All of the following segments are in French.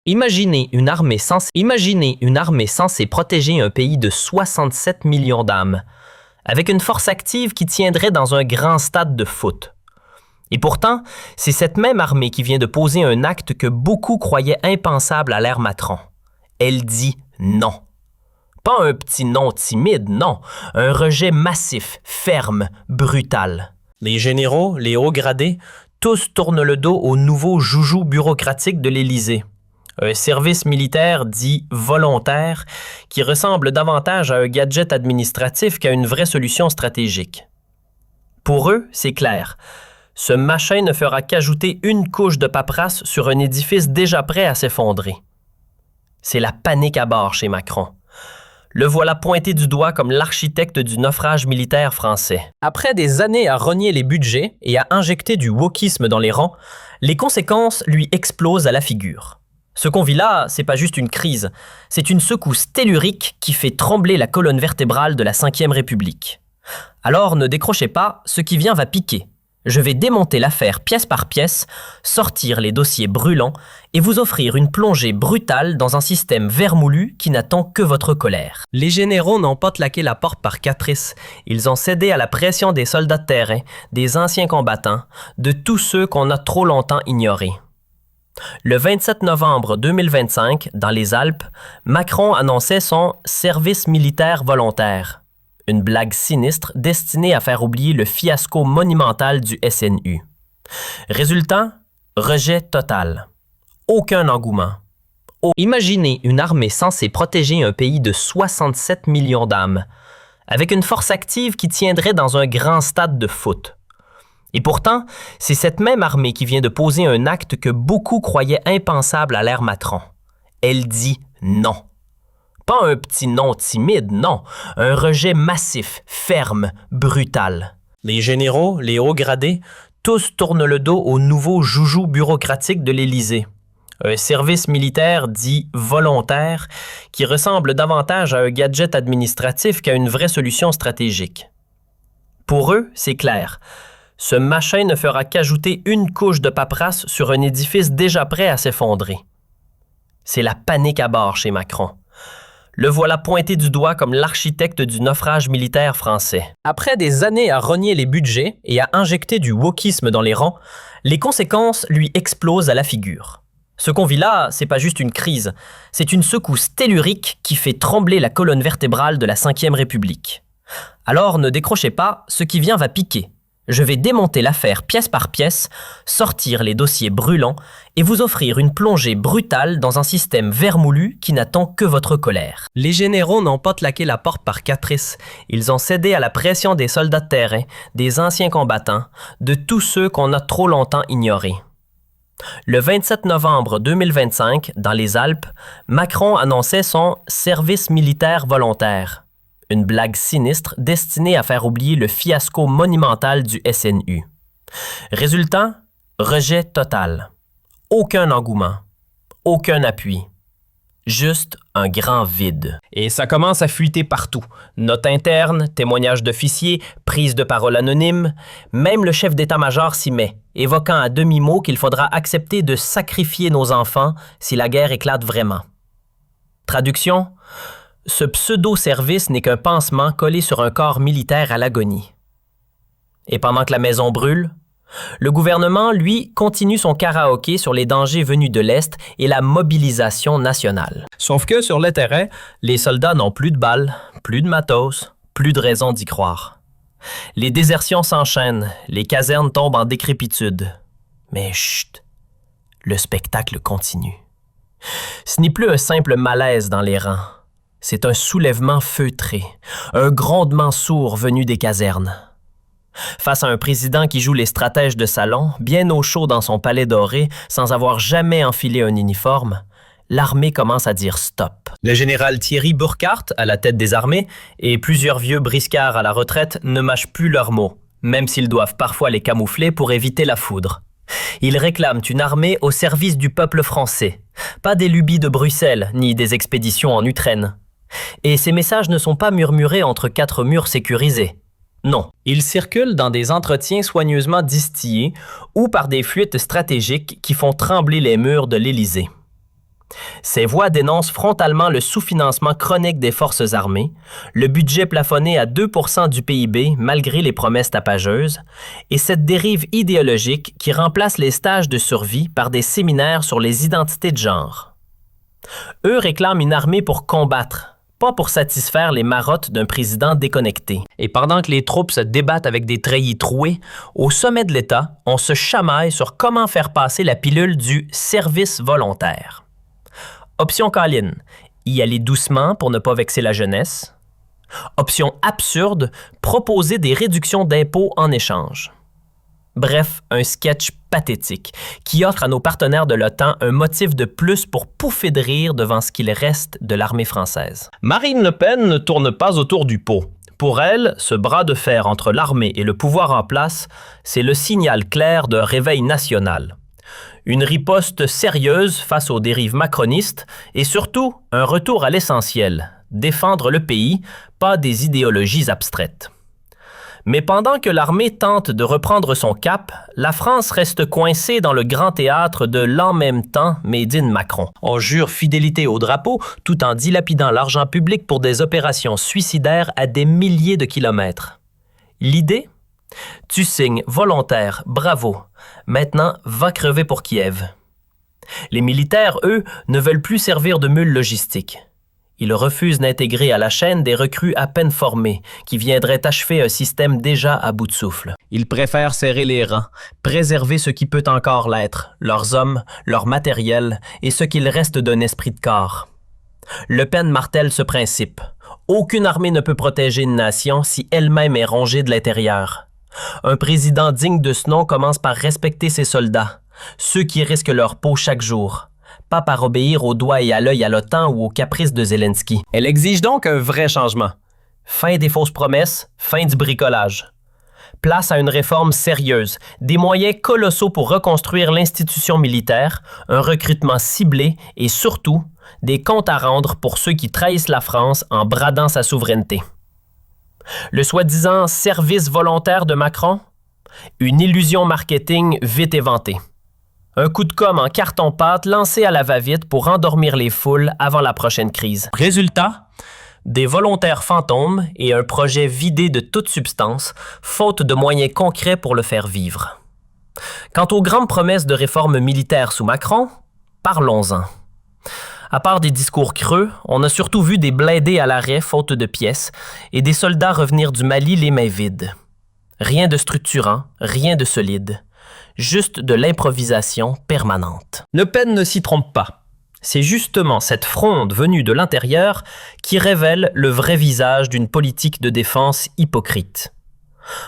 Imaginez une armée censée protéger un pays de 67 millions d'âmes, avec une force active qui tiendrait dans un grand stade de foot. Et pourtant, c'est cette même armée qui vient de poser un acte que beaucoup croyaient impensable à l'ère Macron. Elle dit non. Pas un petit non timide, non, un rejet massif, ferme, brutal. Les généraux, les hauts gradés, tous tournent le dos au nouveau joujou bureaucratique de l'Élysée. Un service militaire dit volontaire qui ressemble davantage à un gadget administratif qu'à une vraie solution stratégique. Pour eux, c'est clair. Ce machin ne fera qu'ajouter une couche de paperasse sur un édifice déjà prêt à s'effondrer. C'est la panique à bord chez Macron. Le voilà pointé du doigt comme l'architecte du naufrage militaire français. Après des années à rogner les budgets et à injecter du wokisme dans les rangs, les conséquences lui explosent à la figure. Ce qu'on vit là, c'est pas juste une crise, c'est une secousse tellurique qui fait trembler la colonne vertébrale de la Ve République. Alors ne décrochez pas, ce qui vient va piquer. Je vais démonter l'affaire pièce par pièce, sortir les dossiers brûlants et vous offrir une plongée brutale dans un système vermoulu qui n'attend que votre colère. Les généraux n'ont pas claqué la porte par caprice. Ils ont cédé à la pression des soldats de terrain, des anciens combattants, de tous ceux qu'on a trop longtemps ignorés. Le 27 novembre 2025, dans les Alpes, Macron annonçait son service militaire volontaire. Une blague sinistre destinée à faire oublier le fiasco monumental du SNU. Résultat, rejet total. Aucun engouement. Imaginez une armée censée protéger un pays de 67 millions d'âmes, avec une force active qui tiendrait dans un grand stade de foot. Et pourtant, c'est cette même armée qui vient de poser un acte que beaucoup croyaient impensable à l'ère Macron. Elle dit non. Pas un petit non timide, non, un rejet massif, ferme, brutal. Les généraux, les hauts gradés, tous tournent le dos au nouveau joujou bureaucratique de l'Élysée. Un service militaire dit volontaire qui ressemble davantage à un gadget administratif qu'à une vraie solution stratégique. Pour eux, c'est clair. Ce machin ne fera qu'ajouter une couche de paperasse sur un édifice déjà prêt à s'effondrer. C'est la panique à bord chez Macron. Le voilà pointé du doigt comme l'architecte du naufrage militaire français. Après des années à rogner les budgets et à injecter du wokisme dans les rangs, les conséquences lui explosent à la figure. Ce qu'on vit là, c'est pas juste une crise, c'est une secousse tellurique qui fait trembler la colonne vertébrale de la Ve République. Alors ne décrochez pas, ce qui vient va piquer. Je vais démonter l'affaire pièce par pièce, sortir les dossiers brûlants et vous offrir une plongée brutale dans un système vermoulu qui n'attend que votre colère. Les généraux n'ont pas claqué la porte par caprice. Ils ont cédé à la pression des soldats de terrain, des anciens combattants, de tous ceux qu'on a trop longtemps ignorés. Le 27 novembre 2025, dans les Alpes, Macron annonçait son service militaire volontaire. Une blague sinistre destinée à faire oublier le fiasco monumental du SNU. Résultat, rejet total. Aucun engouement. Aucun appui. Juste un grand vide. Et ça commence à fuiter partout. Notes internes, témoignages d'officiers, prises de parole anonymes. Même le chef d'état-major s'y met, évoquant à demi-mot qu'il faudra accepter de sacrifier nos enfants si la guerre éclate vraiment. Traduction: ce pseudo-service n'est qu'un pansement collé sur un corps militaire à l'agonie. Et pendant que la maison brûle, le gouvernement, lui, continue son karaoké sur les dangers venus de l'Est et la mobilisation nationale. Sauf que sur le terrain, les soldats n'ont plus de balles, plus de matos, plus de raison d'y croire. Les désertions s'enchaînent, les casernes tombent en décrépitude. Mais chut, le spectacle continue. Ce n'est plus un simple malaise dans les rangs. C'est un soulèvement feutré, un grondement sourd venu des casernes. Face à un président qui joue les stratèges de salon, bien au chaud dans son palais doré, sans avoir jamais enfilé un uniforme, l'armée commence à dire stop. Le général Thierry Burkhardt, à la tête des armées, et plusieurs vieux briscards à la retraite ne mâchent plus leurs mots, même s'ils doivent parfois les camoufler pour éviter la foudre. Ils réclament une armée au service du peuple français, pas des lubies de Bruxelles, ni des expéditions en Ukraine. Et ces messages ne sont pas murmurés entre quatre murs sécurisés. Non, ils circulent dans des entretiens soigneusement distillés ou par des fuites stratégiques qui font trembler les murs de l'Élysée. Ces voix dénoncent frontalement le sous-financement chronique des forces armées, le budget plafonné à 2% du PIB malgré les promesses tapageuses, et cette dérive idéologique qui remplace les stages de survie par des séminaires sur les identités de genre. Eux réclament une armée pour combattre, pas pour satisfaire les marottes d'un président déconnecté. Et pendant que les troupes se débattent avec des treillis troués, au sommet de l'État, on se chamaille sur comment faire passer la pilule du service volontaire. Option câline, y aller doucement pour ne pas vexer la jeunesse. Option absurde, proposer des réductions d'impôts en échange. Bref, un sketch pathétique qui offre à nos partenaires de l'OTAN un motif de plus pour pouffer de rire devant ce qu'il reste de l'armée française. Marine Le Pen ne tourne pas autour du pot. Pour elle, ce bras de fer entre l'armée et le pouvoir en place, c'est le signal clair d'un réveil national. Une riposte sérieuse face aux dérives macronistes et surtout un retour à l'essentiel, défendre le pays, pas des idéologies abstraites. Mais pendant que l'armée tente de reprendre son cap, la France reste coincée dans le grand théâtre de l'en même temps made in Macron. On jure fidélité au drapeau tout en dilapidant l'argent public pour des opérations suicidaires à des milliers de kilomètres. L'idée? Tu signes volontaire, bravo. Maintenant, va crever pour Kiev. Les militaires, eux, ne veulent plus servir de mule logistique. Ils refusent d'intégrer à la chaîne des recrues à peine formées qui viendraient achever un système déjà à bout de souffle. Ils préfèrent serrer les rangs, préserver ce qui peut encore l'être, leurs hommes, leur matériel et ce qu'il reste d'un esprit de corps. Le Pen martèle ce principe. Aucune armée ne peut protéger une nation si elle-même est rongée de l'intérieur. Un président digne de ce nom commence par respecter ses soldats, ceux qui risquent leur peau chaque jour. Pas par obéir au doigt et à l'œil à l'OTAN ou aux caprices de Zelensky. Elle exige donc un vrai changement. Fin des fausses promesses, fin du bricolage. Place à une réforme sérieuse, des moyens colossaux pour reconstruire l'institution militaire, un recrutement ciblé et surtout, des comptes à rendre pour ceux qui trahissent la France en bradant sa souveraineté. Le soi-disant service volontaire de Macron? Une illusion marketing vite éventée. Un coup de com' en carton-pâte lancé à la va-vite pour endormir les foules avant la prochaine crise. Résultat? Des volontaires fantômes et un projet vidé de toute substance, faute de moyens concrets pour le faire vivre. Quant aux grandes promesses de réforme militaire sous Macron, parlons-en. À part des discours creux, on a surtout vu des blindés à l'arrêt faute de pièces et des soldats revenir du Mali les mains vides. Rien de structurant, rien de solide. Juste de l'improvisation permanente. Le Pen ne s'y trompe pas. C'est justement cette fronde venue de l'intérieur qui révèle le vrai visage d'une politique de défense hypocrite.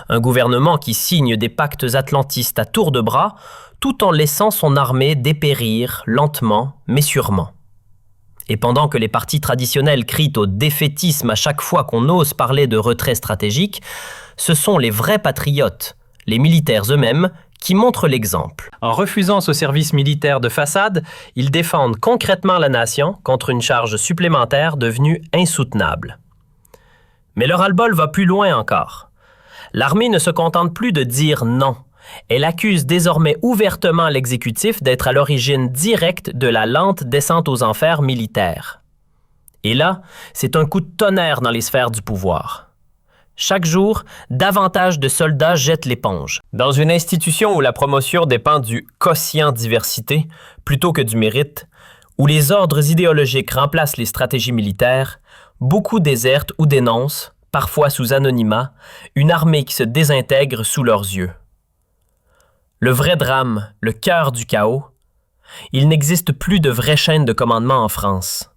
Un gouvernement qui signe des pactes atlantistes à tour de bras tout en laissant son armée dépérir lentement mais sûrement. Et pendant que les partis traditionnels crient au défaitisme à chaque fois qu'on ose parler de retrait stratégique, ce sont les vrais patriotes, les militaires eux-mêmes, qui montrent l'exemple. En refusant ce service militaire de façade, ils défendent concrètement la nation contre une charge supplémentaire devenue insoutenable. Mais le ras-le-bol va plus loin encore. L'armée ne se contente plus de dire non. Elle accuse désormais ouvertement l'exécutif d'être à l'origine directe de la lente descente aux enfers militaires. Et là, c'est un coup de tonnerre dans les sphères du pouvoir. Chaque jour, davantage de soldats jettent l'éponge. Dans une institution où la promotion dépend du quotient diversité plutôt que du mérite, où les ordres idéologiques remplacent les stratégies militaires, beaucoup désertent ou dénoncent, parfois sous anonymat, une armée qui se désintègre sous leurs yeux. Le vrai drame, le cœur du chaos, il n'existe plus de vraie chaîne de commandement en France.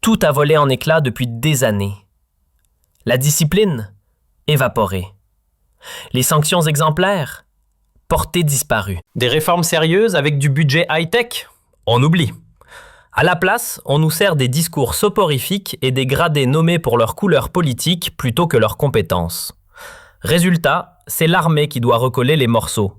Tout a volé en éclats depuis des années. La discipline? Évaporée. Les sanctions exemplaires? Portée disparue. Des réformes sérieuses avec du budget high-tech? On oublie. À la place, on nous sert des discours soporifiques et des gradés nommés pour leur couleur politique plutôt que leurs compétences. Résultat, c'est l'armée qui doit recoller les morceaux.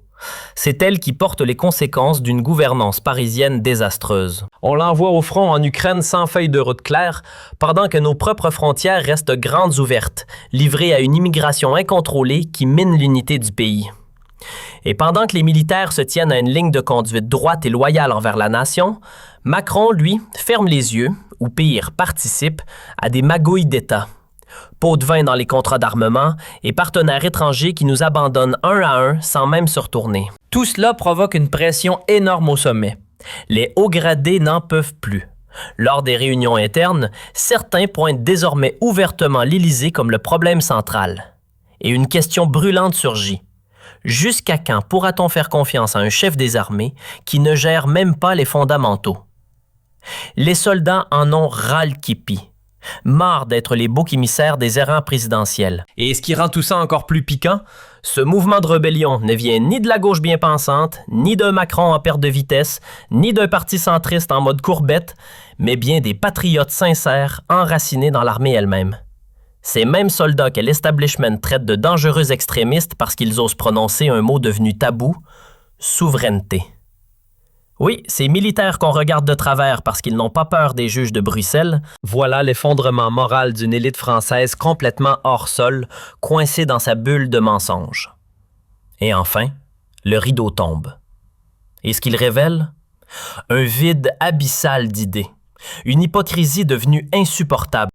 C'est elle qui porte les conséquences d'une gouvernance parisienne désastreuse. On l'envoie au front en Ukraine sans feuille de route claire, pendant que nos propres frontières restent grandes ouvertes, livrées à une immigration incontrôlée qui mine l'unité du pays. Et pendant que les militaires se tiennent à une ligne de conduite droite et loyale envers la nation, Macron, lui, ferme les yeux, ou pire, participe à des magouilles d'État. Pots de vin dans les contrats d'armement et partenaires étrangers qui nous abandonnent un à un sans même se retourner. Tout cela provoque une pression énorme au sommet. Les hauts gradés n'en peuvent plus. Lors des réunions internes, certains pointent désormais ouvertement l'Élysée comme le problème central. Et une question brûlante surgit. Jusqu'à quand pourra-t-on faire confiance à un chef des armées qui ne gère même pas les fondamentaux? Les soldats en ont ras-le-képi, marre d'être les boucs émissaires des errants présidentiels. Et ce qui rend tout ça encore plus piquant, ce mouvement de rébellion ne vient ni de la gauche bien pensante, ni d'un Macron en perte de vitesse, ni d'un parti centriste en mode courbette, mais bien des patriotes sincères enracinés dans l'armée elle-même. Ces mêmes soldats que l'establishment traite de dangereux extrémistes parce qu'ils osent prononcer un mot devenu tabou, souveraineté. Oui, ces militaires qu'on regarde de travers parce qu'ils n'ont pas peur des juges de Bruxelles, voilà l'effondrement moral d'une élite française complètement hors sol, coincée dans sa bulle de mensonges. Et enfin, le rideau tombe. Et ce qu'il révèle? Un vide abyssal d'idées, une hypocrisie devenue insupportable.